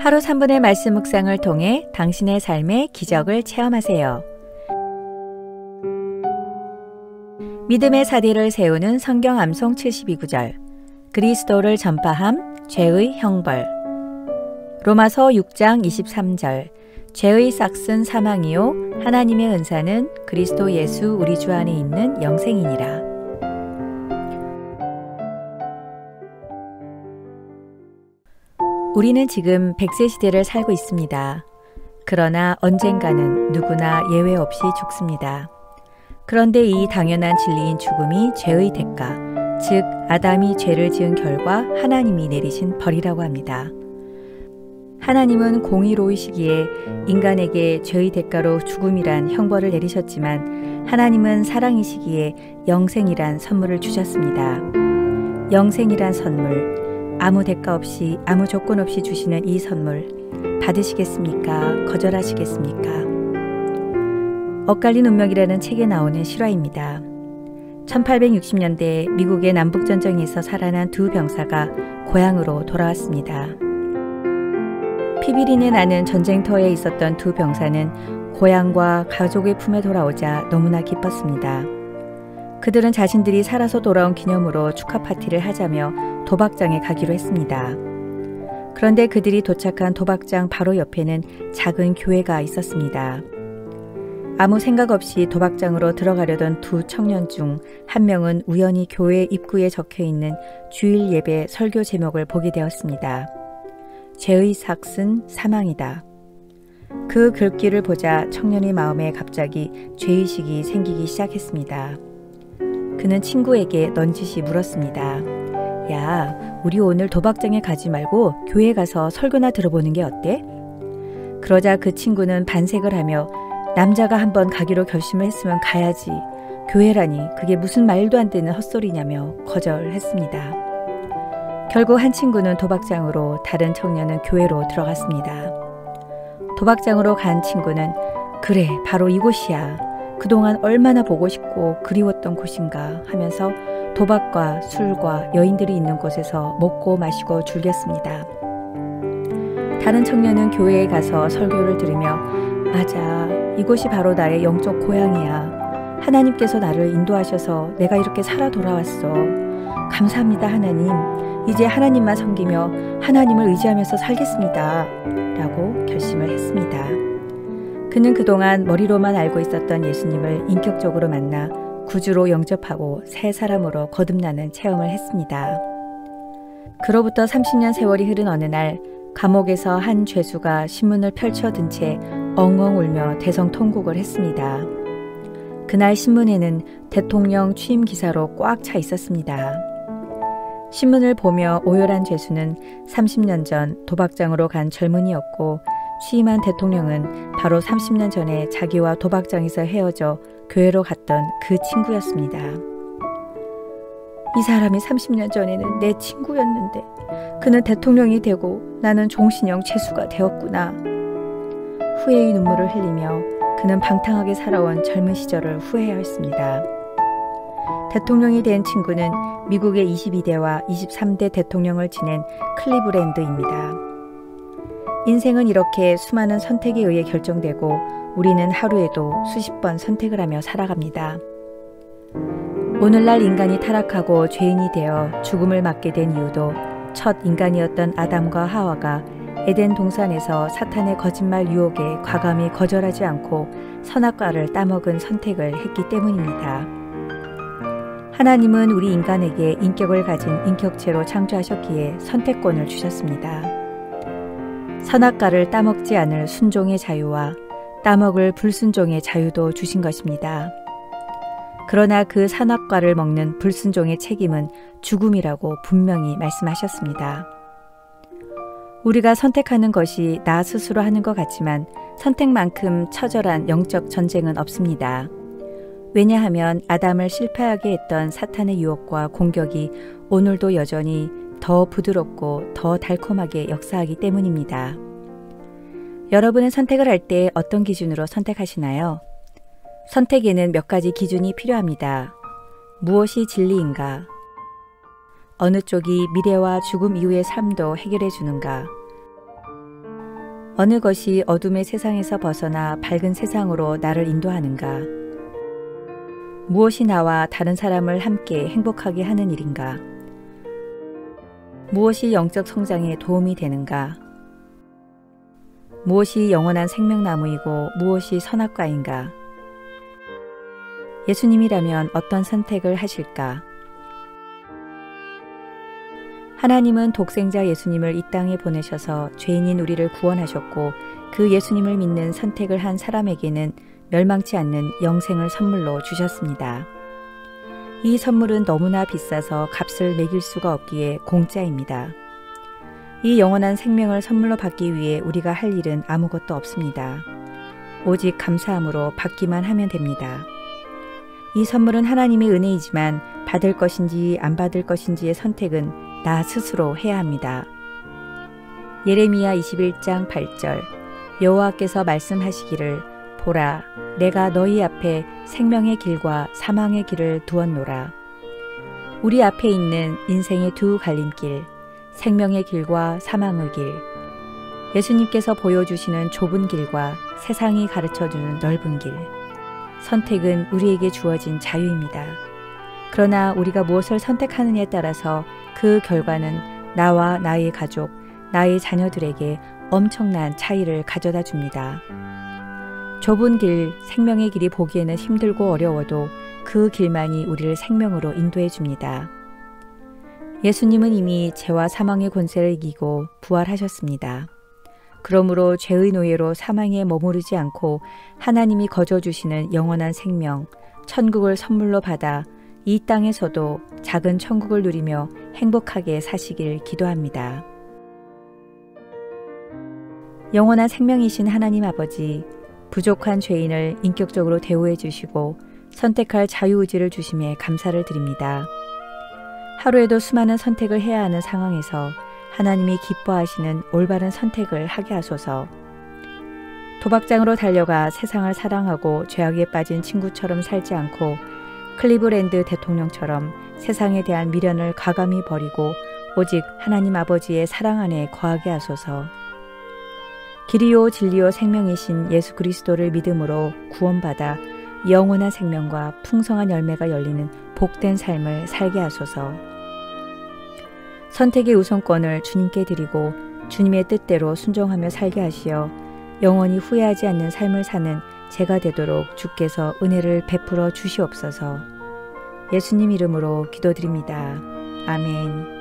하루 3분의 말씀 묵상을 통해 당신의 삶의 기적을 체험하세요. 믿음의 사디를 세우는 성경 암송 72구절. 그리스도를 전파함, 죄의 형벌. 로마서 6장 23절. 죄의 싹슨 사망이요 하나님의 은사는 그리스도 예수 우리 주 안에 있는 영생이니라. 우리는 지금 100세 시대를 살고 있습니다. 그러나 언젠가는 누구나 예외 없이 죽습니다. 그런데 이 당연한 진리인 죽음이 죄의 대가, 즉 아담이 죄를 지은 결과 하나님이 내리신 벌이라고 합니다. 하나님은 공의로우시기에 인간에게 죄의 대가로 죽음이란 형벌을 내리셨지만 하나님은 사랑이시기에 영생이란 선물을 주셨습니다. 영생이란 선물, 아무 대가 없이 아무 조건 없이 주시는 이 선물 받으시겠습니까? 거절하시겠습니까? 엇갈린 운명이라는 책에 나오는 실화입니다. 1860년대 미국의 남북전쟁에서 살아난 두 병사가 고향으로 돌아왔습니다. 피비린내 나는 전쟁터에 있었던 두 병사는 고향과 가족의 품에 돌아오자 너무나 기뻤습니다. 그들은 자신들이 살아서 돌아온 기념으로 축하 파티를 하자며 도박장에 가기로 했습니다. 그런데 그들이 도착한 도박장 바로 옆에는 작은 교회가 있었습니다. 아무 생각 없이 도박장으로 들어가려던 두 청년 중 한 명은 우연히 교회 입구에 적혀있는 주일 예배 설교 제목을 보게 되었습니다. 죄의 삭은 사망이다. 그 글귀를 보자 청년의 마음에 갑자기 죄의식이 생기기 시작했습니다. 그는 친구에게 넌지시 물었습니다. 야, 우리 오늘 도박장에 가지 말고 교회 가서 설교나 들어보는 게 어때? 그러자 그 친구는 반색을 하며 남자가 한번 가기로 결심을 했으면 가야지. 교회라니 그게 무슨 말도 안 되는 헛소리냐며 거절했습니다. 결국 한 친구는 도박장으로, 다른 청년은 교회로 들어갔습니다. 도박장으로 간 친구는 그래, 바로 이곳이야. 그동안 얼마나 보고 싶고 그리웠던 곳인가 하면서 도박과 술과 여인들이 있는 곳에서 먹고 마시고 즐겼습니다. 다른 청년은 교회에 가서 설교를 들으며 맞아, 이곳이 바로 나의 영적 고향이야. 하나님께서 나를 인도하셔서 내가 이렇게 살아 돌아왔어. 감사합니다 하나님. 이제 하나님만 섬기며 하나님을 의지하면서 살겠습니다. 라고 결심을 했습니다. 그는 그동안 머리로만 알고 있었던 예수님을 인격적으로 만나 구주로 영접하고 새 사람으로 거듭나는 체험을 했습니다. 그로부터 30년 세월이 흐른 어느 날 감옥에서 한 죄수가 신문을 펼쳐든 채 엉엉 울며 대성통곡을 했습니다. 그날 신문에는 대통령 취임 기사로 꽉 차 있었습니다. 신문을 보며 오열한 죄수는 30년 전 도박장으로 간 젊은이였고 취임한 대통령은 바로 30년 전에 자기와 도박장에서 헤어져 교회로 갔던 그 친구였습니다. 이 사람이 30년 전에는 내 친구였는데 그는 대통령이 되고 나는 종신형 죄수가 되었구나. 후회의 눈물을 흘리며 그는 방탕하게 살아온 젊은 시절을 후회하였습니다. 대통령이 된 친구는 미국의 22대와 23대 대통령을 지낸 클리브랜드입니다. 인생은 이렇게 수많은 선택에 의해 결정되고 우리는 하루에도 수십 번 선택을 하며 살아갑니다. 오늘날 인간이 타락하고 죄인이 되어 죽음을 맞게 된 이유도 첫 인간이었던 아담과 하와가 에덴 동산에서 사탄의 거짓말 유혹에 과감히 거절하지 않고 선악과를 따먹은 선택을 했기 때문입니다. 하나님은 우리 인간에게 인격을 가진 인격체로 창조하셨기에 선택권을 주셨습니다. 선악과를 따먹지 않을 순종의 자유와 따먹을 불순종의 자유도 주신 것입니다. 그러나 그 선악과를 먹는 불순종의 책임은 죽음이라고 분명히 말씀하셨습니다. 우리가 선택하는 것이 나 스스로 하는 것 같지만 선택만큼 처절한 영적 전쟁은 없습니다. 왜냐하면 아담을 실패하게 했던 사탄의 유혹과 공격이 오늘도 여전히 더 부드럽고 더 달콤하게 역사하기 때문입니다. 여러분은 선택을 할 때 어떤 기준으로 선택하시나요? 선택에는 몇 가지 기준이 필요합니다. 무엇이 진리인가? 어느 쪽이 미래와 죽음 이후의 삶도 해결해 주는가? 어느 것이 어둠의 세상에서 벗어나 밝은 세상으로 나를 인도하는가? 무엇이 나와 다른 사람을 함께 행복하게 하는 일인가? 무엇이 영적 성장에 도움이 되는가? 무엇이 영원한 생명나무이고 무엇이 선악과인가? 예수님이라면 어떤 선택을 하실까? 하나님은 독생자 예수님을 이 땅에 보내셔서 죄인인 우리를 구원하셨고 그 예수님을 믿는 선택을 한 사람에게는 멸망치 않는 영생을 선물로 주셨습니다. 이 선물은 너무나 비싸서 값을 매길 수가 없기에 공짜입니다. 이 영원한 생명을 선물로 받기 위해 우리가 할 일은 아무것도 없습니다. 오직 감사함으로 받기만 하면 됩니다. 이 선물은 하나님의 은혜이지만 받을 것인지 안 받을 것인지의 선택은 나 스스로 해야 합니다. 예레미야 21장 8절 여호와께서 말씀하시기를 보라 내가 너희 앞에 생명의 길과 사망의 길을 두었노라. 우리 앞에 있는 인생의 두 갈림길 생명의 길과 사망의 길 예수님께서 보여주시는 좁은 길과 세상이 가르쳐주는 넓은 길 선택은 우리에게 주어진 자유입니다. 그러나 우리가 무엇을 선택하느냐에 따라서 그 결과는 나와 나의 가족, 나의 자녀들에게 엄청난 차이를 가져다 줍니다. 좁은 길, 생명의 길이 보기에는 힘들고 어려워도 그 길만이 우리를 생명으로 인도해 줍니다. 예수님은 이미 죄와 사망의 권세를 이기고 부활하셨습니다. 그러므로 죄의 노예로 사망에 머무르지 않고 하나님이 거저주시는 영원한 생명, 천국을 선물로 받아 이 땅에서도 작은 천국을 누리며 행복하게 사시길 기도합니다. 영원한 생명이신 하나님 아버지, 부족한 죄인을 인격적으로 대우해 주시고 선택할 자유의지를 주심에 감사를 드립니다. 하루에도 수많은 선택을 해야 하는 상황에서 하나님이 기뻐하시는 올바른 선택을 하게 하소서. 도박장으로 달려가 세상을 사랑하고 죄악에 빠진 친구처럼 살지 않고 클리브랜드 대통령처럼 세상에 대한 미련을 과감히 버리고 오직 하나님 아버지의 사랑 안에 거하게 하소서. 길이요 진리요 생명이신 예수 그리스도를 믿음으로 구원받아 영원한 생명과 풍성한 열매가 열리는 복된 삶을 살게 하소서. 선택의 우선권을 주님께 드리고 주님의 뜻대로 순종하며 살게 하시어 영원히 후회하지 않는 삶을 사는 제가 되도록 주께서 은혜를 베풀어 주시옵소서. 예수님 이름으로 기도드립니다. 아멘.